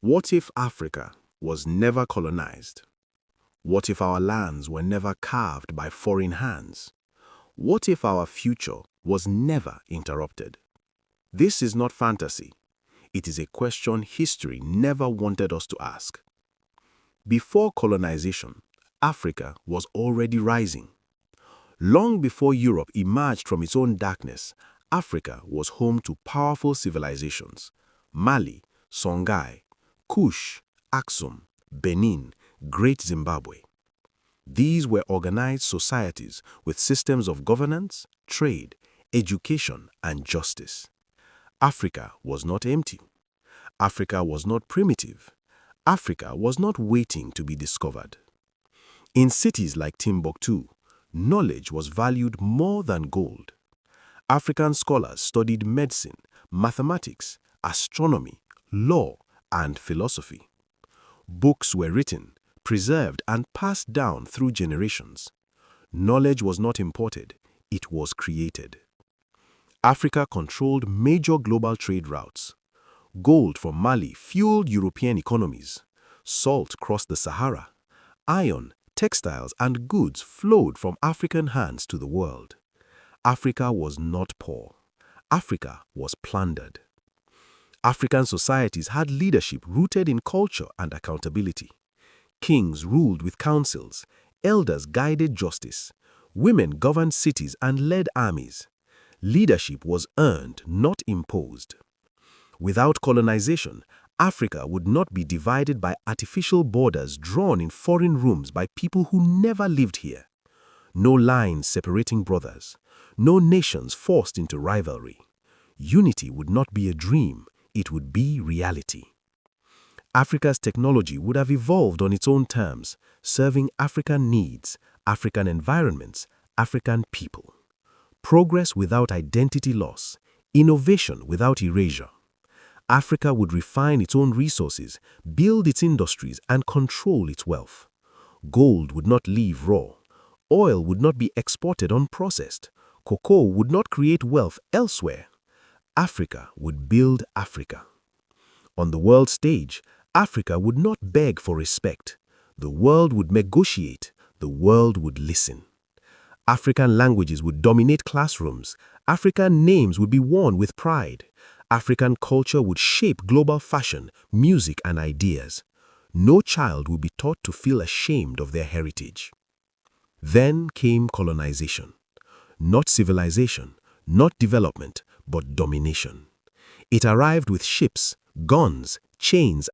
What if Africa was never colonized? What if our lands were never carved by foreign hands? What if our future was never interrupted? This is not fantasy. It is a question history never wanted us to ask. Before colonization, Africa was already rising. Long before Europe emerged from its own darkness, Africa was home to powerful civilizations: Mali, Songhai, Kush, Aksum, Benin, Great Zimbabwe. These were organized societies with systems of governance, trade, education, and justice. Africa was not empty. Africa was not primitive. Africa was not waiting to be discovered. In cities like Timbuktu, knowledge was valued more than gold. African scholars studied medicine, mathematics, astronomy, law, and philosophy. Books were written, preserved, and passed down through generations. Knowledge was not imported, it was created. Africa controlled major global trade routes. Gold from Mali fueled European economies. Salt crossed the Sahara. Iron, textiles, and goods flowed from African hands to the world. Africa was not poor. Africa was plundered. African societies had leadership rooted in culture and accountability. Kings ruled with councils. Elders guided justice. Women governed cities and led armies. Leadership was earned, not imposed. Without colonization, Africa would not be divided by artificial borders drawn in foreign rooms by people who never lived here. No lines separating brothers. No nations forced into rivalry. Unity would not be a dream, it would be reality. Africa's technology would have evolved on its own terms, serving African needs, African environments, African people. Progress without identity loss, innovation without erasure. Africa would refine its own resources, build its industries, and control its wealth. Gold would not leave raw. Oil would not be exported unprocessed. Cocoa would not create wealth elsewhere. Africa would build Africa. On the world stage, Africa would not beg for respect. The world would negotiate. The world would listen. African languages would dominate classrooms. African names would be worn with pride. African culture would shape global fashion, music, and ideas. No child would be taught to feel ashamed of their heritage. Then came colonization. Not civilization, not development, but domination. It arrived with ships, guns, chains,